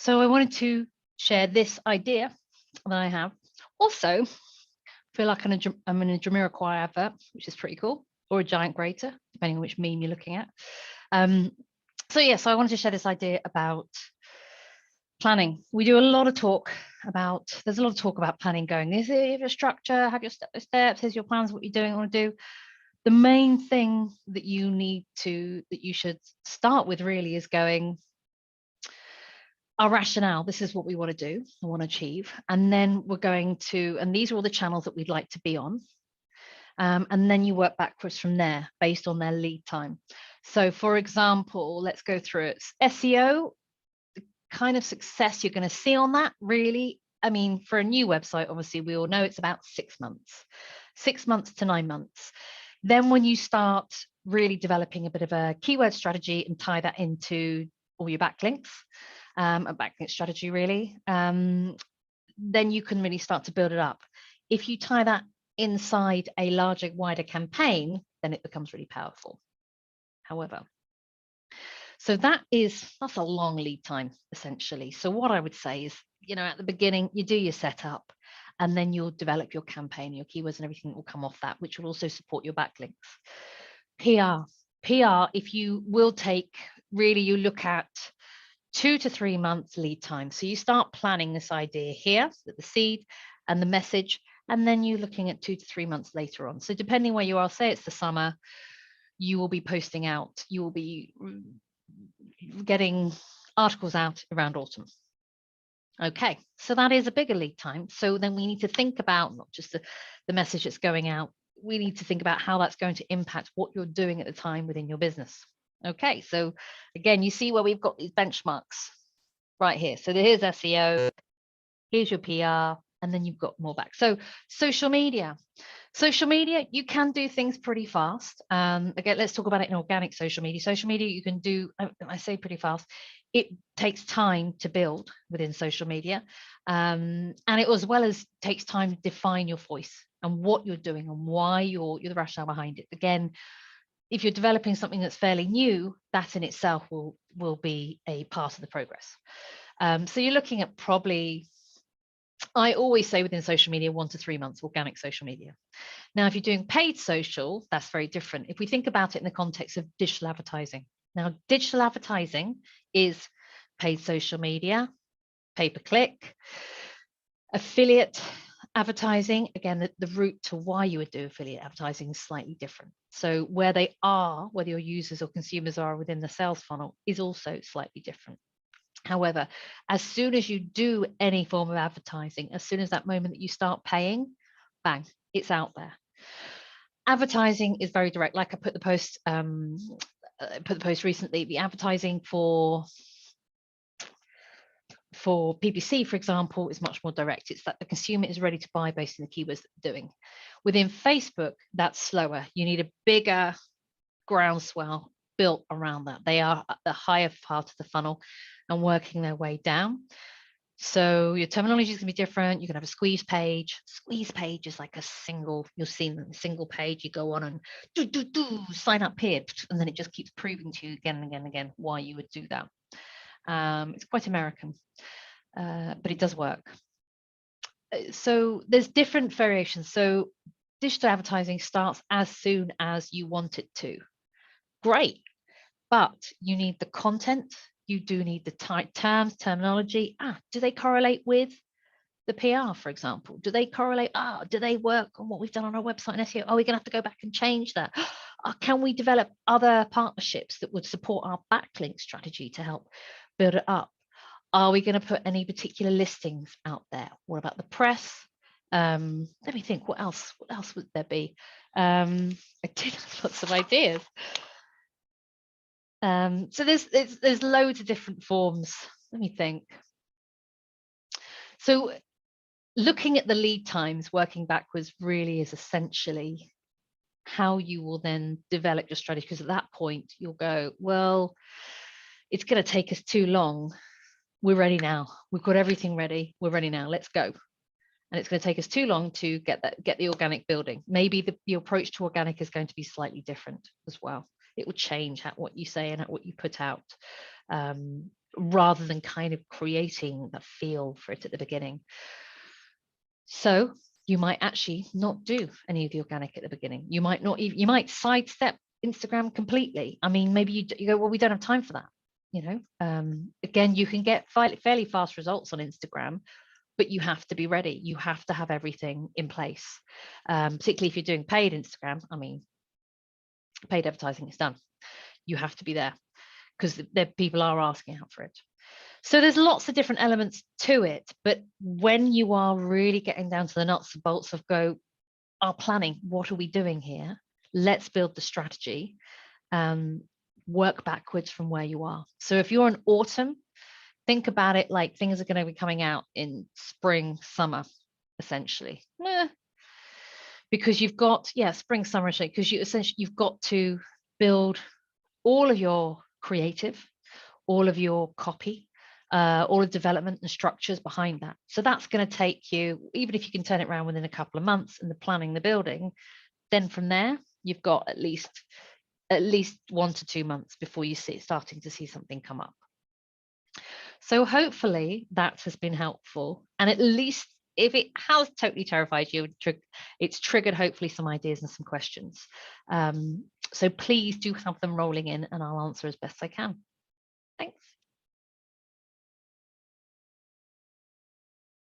So I wanted to share this idea that I have. Also, feel like I'm in a Jamiroquai advert, which is pretty cool, or a giant grater, depending on which meme you're looking at. So I wanted to share this idea about planning. We do a lot of talk about, there's a lot of talk about planning going, is it your structure, have your steps, here's your plans, what you're doing, want to do. The main thing that you should start with really is going, our rationale, this is what we want to do, I want to achieve. And then we're going to, and these are all the channels that we'd like to be on. And then you work backwards from there based on their lead time. So for example, let's go through it. SEO, the kind of success you're going to see on that really, I mean, for a new website, obviously we all know it's about 6 months to 9 months. Then when you start really developing a bit of a keyword strategy and tie that into all your backlinks, a backlink strategy really, then you can really start to build it up. If you tie that inside a larger, wider campaign, then it becomes really powerful. However, so that's a long lead time essentially. So what I would say is, at the beginning, you do your setup, and then you'll develop your campaign, your keywords and everything will come off that, which will also support your backlinks. PR, if you will take, really you look at 2 to 3 months lead time. So you start planning this idea here, the seed and the message, and then you're looking at 2 to 3 months later on. So depending where you are, say it's the summer, you will be posting out, you will be getting articles out around autumn. Okay, so that is a bigger lead time. So then we need to think about not just the message that's going out, we need to think about how that's going to impact what you're doing at the time within your business. Okay, so again, you see where we've got these benchmarks right here. So here's SEO, here's your PR, and then you've got more back. So social media, you can do things pretty fast. Again, let's talk about it in organic social media. Social media, you can do, I say pretty fast, it takes time to build within social media. And it as well as takes time to define your voice and what you're doing and why you're the rationale behind it. Again, if you're developing something that's fairly new, that in itself will be a part of the progress. So you're looking at probably, I always say within social media, 1 to 3 months, organic social media. Now, if you're doing paid social, that's very different. If we think about it in the context of digital advertising. Now, digital advertising is paid social media, pay-per-click, affiliate advertising. Again, the route to why you would do affiliate advertising is slightly different. So where they are, whether your users or consumers are within the sales funnel, is also slightly different. However, as soon as you do any form of advertising, as soon as that moment that you start paying, bang, it's out there. Advertising is very direct. Like I put the post recently, the advertising for PPC, for example, is much more direct. It's that the consumer is ready to buy based on the keywords that they're doing. Within Facebook, that's slower. You need a bigger groundswell built around that. They are at the higher part of the funnel and working their way down. So your terminology is going to be different. You can have a squeeze page. Squeeze page is like a single, you'll see a single page. You go on and sign up here, and then it just keeps proving to you again and again and again why you would do that. It's quite American, but it does work. So there's different variations. So digital advertising starts as soon as you want it to. Great, but you need the content. You do need the terms, terminology. Do they correlate with the PR, for example? Do they correlate? Do they work on what we've done on our website and SEO? We're going to have to go back and change that. Can we develop other partnerships that would support our backlink strategy to help build it up? Are we going to put any particular listings out there? What about the press? Let me think. What else would there be? I did have lots of ideas. So there's loads of different forms. Let me think. So looking at the lead times, working backwards really is essentially how you will then develop your strategy, because at that point you'll go, well, it's going to take us too long. We're ready now. We've got everything ready. We're ready now. Let's go. And it's going to take us too long to get the organic building. Maybe the approach to organic is going to be slightly different as well. It will change what you say and what you put out. rather than kind of creating the feel for it at the beginning. So you might actually not do any of the organic at the beginning. You might not even, you might sidestep Instagram completely. I mean, maybe you go, well, we don't have time for that. Again, you can get fairly fast results on Instagram, but you have to be ready. You have to have everything in place, particularly if you're doing paid Instagram. I mean, paid advertising is done. You have to be there because people are asking out for it. So there's lots of different elements to it, but when you are really getting down to the nuts and bolts of our planning, what are we doing here? Let's build the strategy, work backwards from where you are. So if you're in autumn, think about it like things are going to be coming out in spring, summer, essentially. Because you've got, spring, summer, because you've got to build all of your creative, all of your copy, all the development and structures behind that. So that's going to take you, even if you can turn it around within a couple of months in the planning, the building, then from there, you've got at least 1 to 2 months before you starting to see something come up. So hopefully that has been helpful. And at least if it has totally terrified you, it's triggered hopefully some ideas and some questions. So please do have them rolling in and I'll answer as best I can. Thanks.